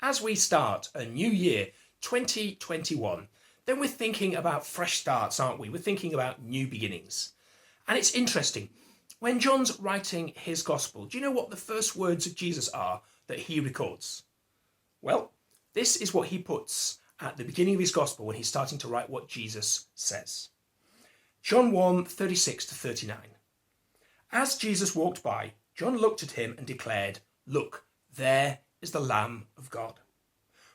as we start a new year, 2021, then we're thinking about fresh starts, aren't we? We're thinking about new beginnings. And it's interesting. When John's writing his gospel, do you know what the first words of Jesus are that he records? Well, this is what he puts at the beginning of his gospel when he's starting to write what Jesus says. John 1:36-39. As Jesus walked by, John looked at him and declared, "Look, there is the Lamb of God."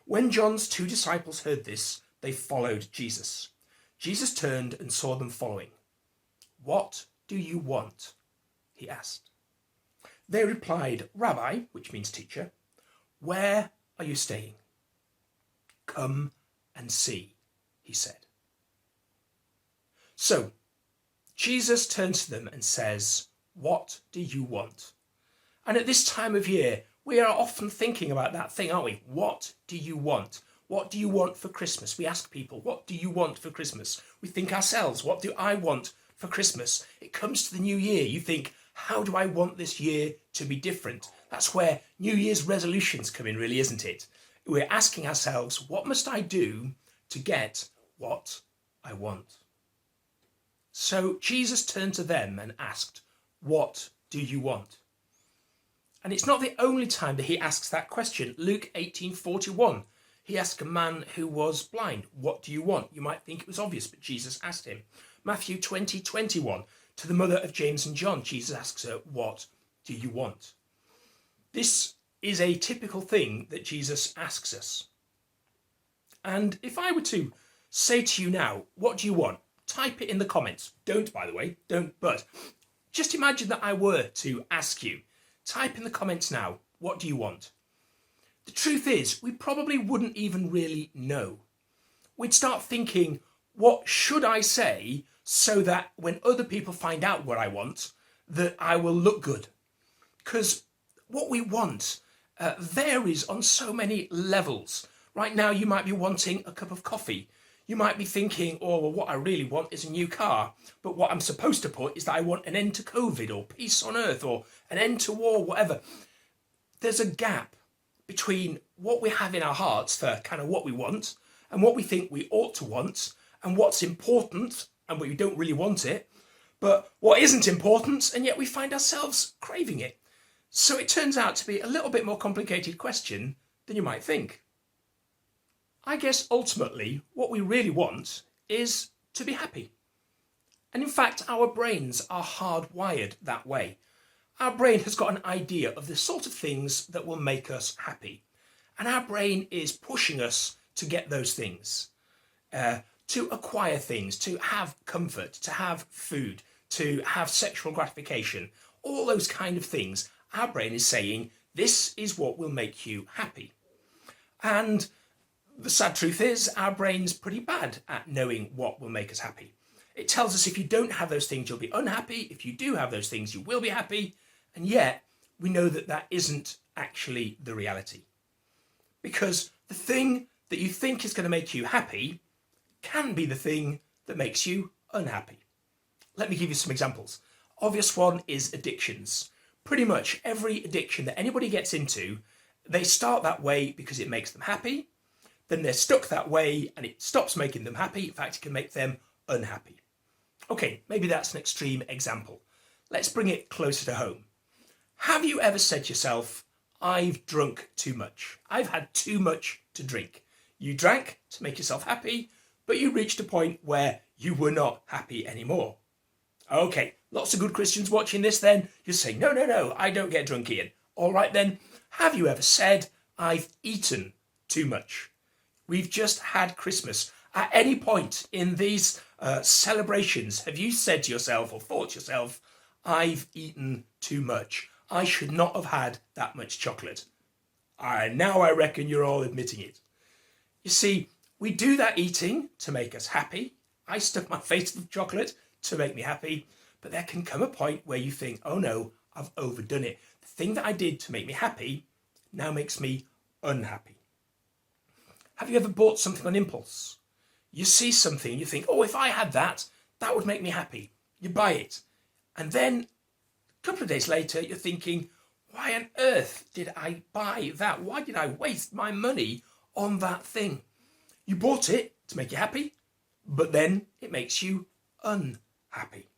When John's 2 disciples heard this, they followed Jesus. Jesus turned and saw them following. "What do you want?" he asked. They replied, "Rabbi," which means teacher, "where are you staying?" "Come and see," he said. So, Jesus turns to them and says, "What do you want?" And at this time of year, we are often thinking about that thing, aren't we? What do you want? What do you want for Christmas? We ask people, what do you want for Christmas? We think ourselves, what do I want for Christmas? It comes to the new year. You think, how do I want this year to be different? That's where New Year's resolutions come in, really, isn't it? We're asking ourselves, what must I do to get what I want? So Jesus turned to them and asked, "What do you want?" And it's not the only time that he asks that question. Luke 18:41, he asked a man who was blind, "What do you want?" You might think it was obvious, but Jesus asked him. Matthew 20:21, to the mother of James and John, Jesus asks her, "What do you want?" This is a typical thing that Jesus asks us. And if I were to say to you now, what do you want? Type it in the comments. Don't, by the way, don't, but just imagine that I were to ask you. Type in the comments now, what do you want? The truth is, we probably wouldn't even really know. We'd start thinking, what should I say so that when other people find out what I want, that I will look good? Because what we want varies on so many levels. Right now, you might be wanting a cup of coffee. You might be thinking, oh, well, what I really want is a new car. But what I'm supposed to put is that I want an end to COVID or peace on earth or an end to war, whatever. There's a gap between what we have in our hearts for kind of what we want and what we think we ought to want and what's important and we don't really want it, but what isn't important and yet we find ourselves craving it. So it turns out to be a little bit more complicated question than you might think. I guess ultimately what we really want is to be happy. And in fact, our brains are hardwired that way. Our brain has got an idea of the sort of things that will make us happy. And our brain is pushing us to get those things, to acquire things, to have comfort, to have food, to have sexual gratification, all those kind of things. Our brain is saying, this is what will make you happy. And the sad truth is, our brain's pretty bad at knowing what will make us happy. It tells us if you don't have those things, you'll be unhappy. If you do have those things, you will be happy. And yet, we know that that isn't actually the reality. Because the thing that you think is going to make you happy can be the thing that makes you unhappy. Let me give you some examples. Obvious one is addictions. Pretty much every addiction that anybody gets into, they start that way because it makes them happy. Then they're stuck that way and it stops making them happy. In fact, it can make them unhappy. Okay, maybe that's an extreme example. Let's bring it closer to home. Have you ever said to yourself, I've drunk too much. I've had too much to drink. You drank to make yourself happy, but you reached a point where you were not happy anymore. Okay, lots of good Christians watching this then. You say, no, I don't get drunk, Ian. All right then, have you ever said, I've eaten too much? We've just had Christmas. At any point in these celebrations, have you said to yourself or thought to yourself, I've eaten too much. I should not have had that much chocolate. Now I reckon you're all admitting it. You see, we do that eating to make us happy. I stuck my face with chocolate to make me happy. But there can come a point where you think, oh no, I've overdone it. The thing that I did to make me happy now makes me unhappy. Have you ever bought something on impulse? You see something and you think, oh, if I had that, that would make me happy. You buy it. And then a couple of days later, you're thinking, Why on earth did I buy that? Why did I waste my money on that thing? You bought it to make you happy, but then it makes you unhappy.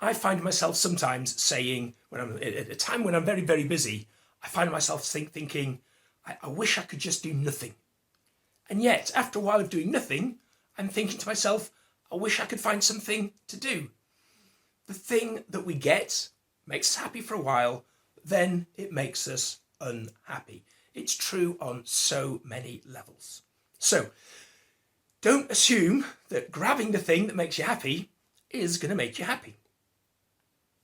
I find myself sometimes saying, when I'm at a time when I'm very, very busy, I find myself thinking, I wish I could just do nothing. And yet, after a while of doing nothing, I'm thinking to myself, I wish I could find something to do. The thing that we get makes us happy for a while, then it makes us unhappy. It's true on so many levels. So, don't assume that grabbing the thing that makes you happy is going to make you happy.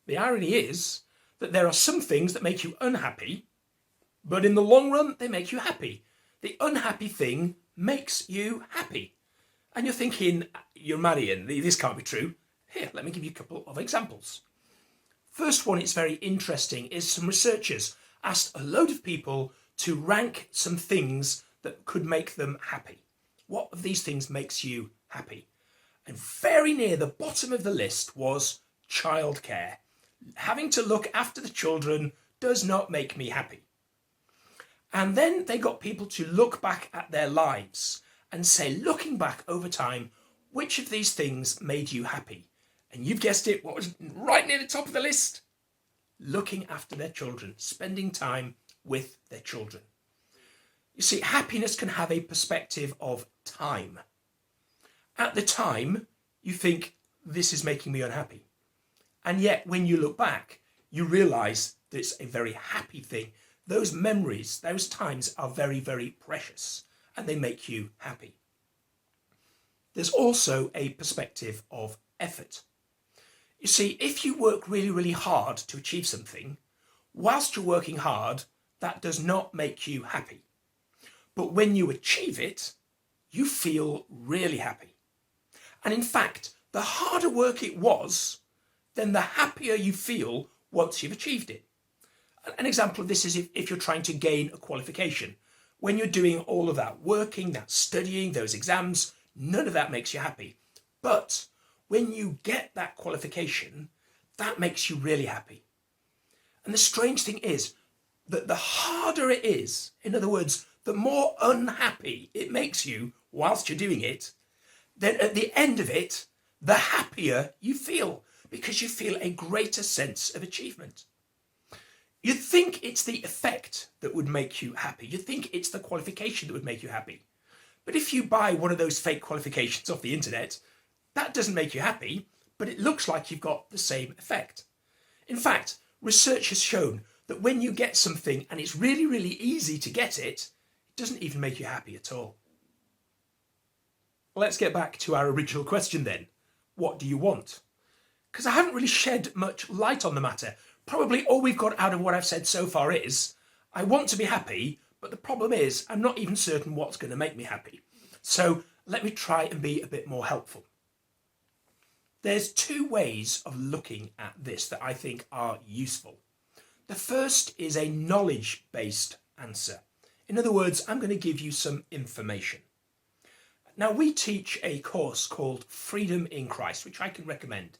The irony is that there are some things that make you unhappy, but in the long run, they make you happy. The unhappy thing makes you happy. And you're thinking, you're Marian, this can't be true. Here, let me give you a couple of examples. First one, it's very interesting, is some researchers asked a load of people to rank some things that could make them happy. What of these things makes you happy? And very near the bottom of the list was childcare. Having to look after the children does not make me happy. And then they got people to look back at their lives and say, looking back over time, which of these things made you happy? And you've guessed it, what was right near the top of the list? Looking after their children, spending time with their children. You see, happiness can have a perspective of time. At the time, you think, this is making me unhappy. And yet, when you look back, you realise that it's a very happy thing. Those memories, those times are very, very precious, and they make you happy. There's also a perspective of effort. You see, if you work really, really hard to achieve something, whilst you're working hard, that does not make you happy. But when you achieve it, you feel really happy. And in fact, the harder work it was, then the happier you feel once you've achieved it. An example of this is if you're trying to gain a qualification. When you're doing all of that working, that studying, those exams, none of that makes you happy. But when you get that qualification, that makes you really happy. And the strange thing is that the harder it is, in other words, the more unhappy it makes you whilst you're doing it, then at the end of it, the happier you feel, because you feel a greater sense of achievement. You'd think it's the effect that would make you happy. You'd think it's the qualification that would make you happy. But if you buy one of those fake qualifications off the internet, that doesn't make you happy, but it looks like you've got the same effect. In fact, research has shown that when you get something and it's really, really easy to get it, it doesn't even make you happy at all. Let's get back to our original question then. What do you want? Because I haven't really shed much light on the matter. Probably all we've got out of what I've said so far is, I want to be happy, but the problem is I'm not even certain what's going to make me happy. So let me try and be a bit more helpful. There's two ways of looking at this that I think are useful. The first is a knowledge-based answer. In other words, I'm going to give you some information. Now, we teach a course called Freedom in Christ, which I can recommend.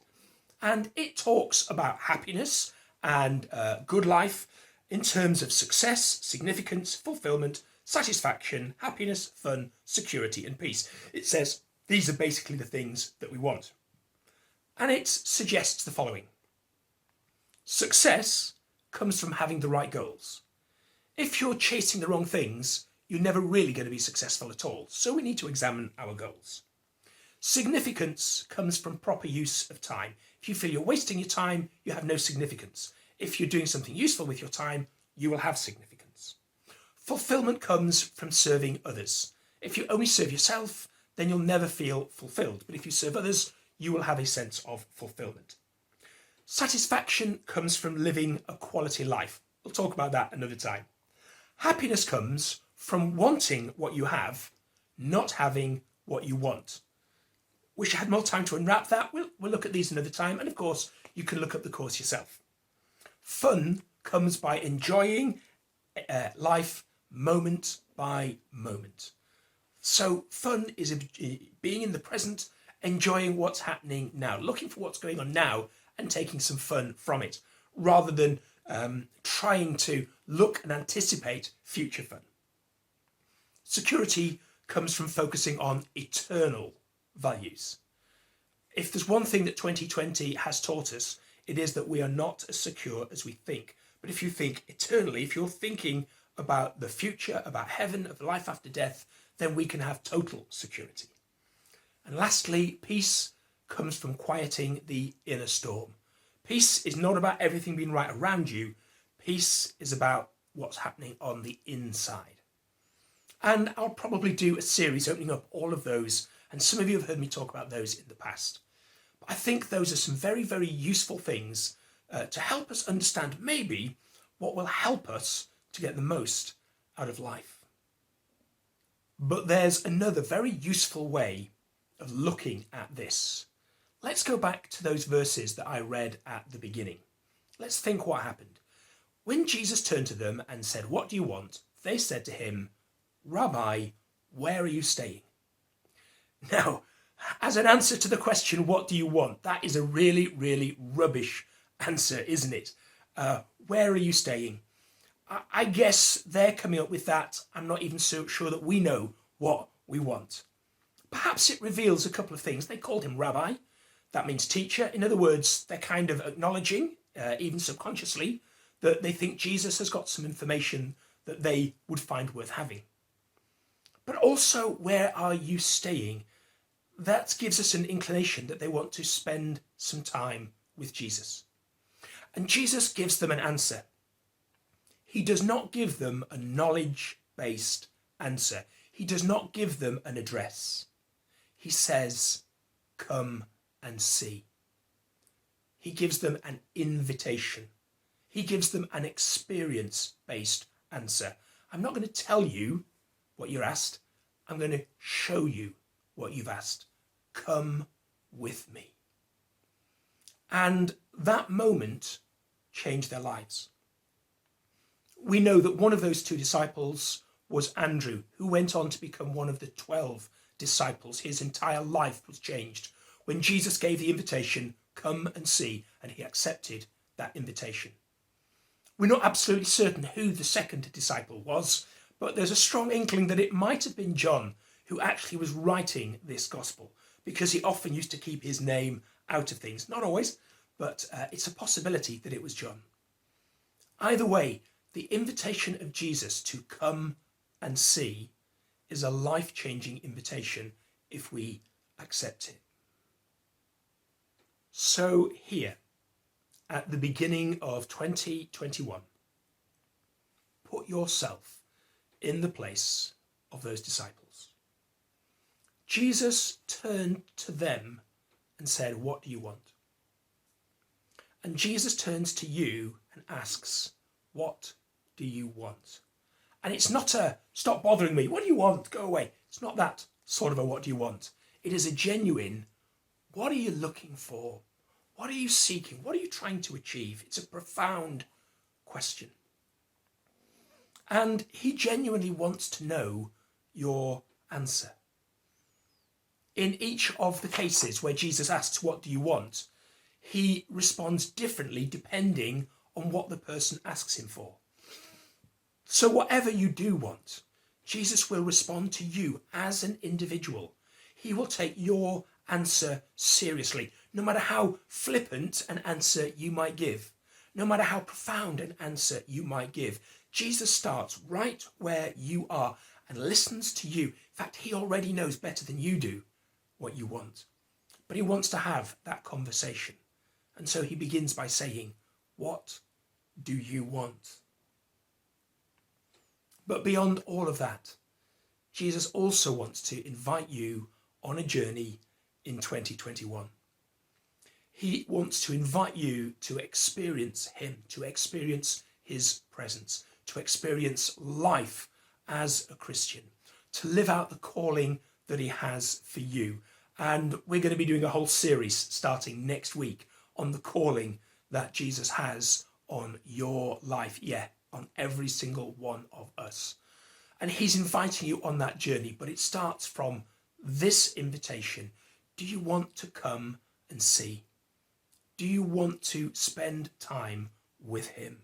And it talks about happiness and good life in terms of success, significance, fulfillment, satisfaction, happiness, fun, security, and peace. It says these are basically the things that we want. And it suggests the following. Success comes from having the right goals. If you're chasing the wrong things, you're never really going to be successful at all. So we need to examine our goals. Significance comes from proper use of time. If you feel you're wasting your time, you have no significance. If you're doing something useful with your time, you will have significance. Fulfillment comes from serving others. If you only serve yourself, then you'll never feel fulfilled. But if you serve others, you will have a sense of fulfillment. Satisfaction comes from living a quality life. We'll talk about that another time. Happiness comes from wanting what you have, not having what you want. Wish I had more time to unwrap that. We'll look at these another time. And of course, you can look up the course yourself. Fun comes by enjoying life moment by moment. So fun is being in the present, enjoying what's happening now, looking for what's going on now and taking some fun from it, rather than trying to look and anticipate future fun. Security comes from focusing on eternal values. If there's one thing that 2020 has taught us, it is that we are not as secure as we think. But if you think eternally, if you're thinking about the future, about heaven, of life after death, then we can have total security. And lastly, peace comes from quieting the inner storm. Peace is not about everything being right around you. Peace is about what's happening on the inside. And I'll probably do a series opening up all of those, and some of you have heard me talk about those in the past. But I think those are some very, very useful things to help us understand maybe what will help us to get the most out of life. But there's another very useful way of looking at this. Let's go back to those verses that I read at the beginning. Let's think what happened. When Jesus turned to them and said, "What do you want?" they said to him, "Rabbi, where are you staying?" Now, as an answer to the question, what do you want? That is a really, really rubbish answer, isn't it? Where are you staying? I guess they're coming up with that. I'm not even so sure that we know what we want. Perhaps it reveals a couple of things. They called him Rabbi. That means teacher. In other words, they're kind of acknowledging, even subconsciously, that they think Jesus has got some information that they would find worth having. But also, where are you staying? That gives us an inclination that they want to spend some time with Jesus. And Jesus gives them an answer. He does not give them a knowledge-based answer. He does not give them an address. He says, "Come and see." He gives them an invitation. He gives them an experience-based answer. I'm not going to tell you what you're asked. I'm going to show you what you've asked. Come with me. And that moment changed their lives. We know that one of those two disciples was Andrew, who went on to become one of the 12 disciples. His entire life was changed when Jesus gave the invitation, "Come and see," and he accepted that invitation. We're not absolutely certain who the second disciple was, but there's a strong inkling that it might have been John who actually was writing this gospel, because he often used to keep his name out of things. Not always, but it's a possibility that it was John. Either way, the invitation of Jesus to come and see is a life-changing invitation if we accept it. So here, at the beginning of 2021, put yourself in the place of those disciples. Jesus turned to them and said, "What do you want?" And Jesus turns to you and asks, "What do you want?" And it's not a "stop bothering me, what do you want, go away." It's not that sort of a "what do you want." It is a genuine, what are you looking for? What are you seeking? What are you trying to achieve? It's a profound question. And he genuinely wants to know your answer. In each of the cases where Jesus asks, "What do you want?" he responds differently depending on what the person asks him for. So whatever you do want, Jesus will respond to you as an individual. He will take your answer seriously, no matter how flippant an answer you might give, no matter how profound an answer you might give. Jesus starts right where you are and listens to you. In fact, he already knows better than you do what you want, but he wants to have that conversation. And so he begins by saying, "What do you want?" But beyond all of that, Jesus also wants to invite you on a journey in 2021. He wants to invite you to experience him, to experience his presence, to experience life as a Christian, to live out the calling that he has for you. And we're going to be doing a whole series starting next week on the calling that Jesus has on your life. Yeah, on every single one of us. And he's inviting you on that journey, but it starts from this invitation. Do you want to come and see? Do you want to spend time with him?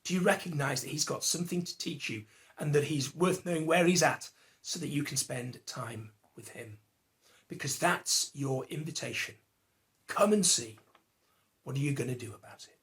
Do you recognize that he's got something to teach you and that he's worth knowing where he's at so that you can spend time with him? Because that's your invitation. Come and see. What are you going to do about it?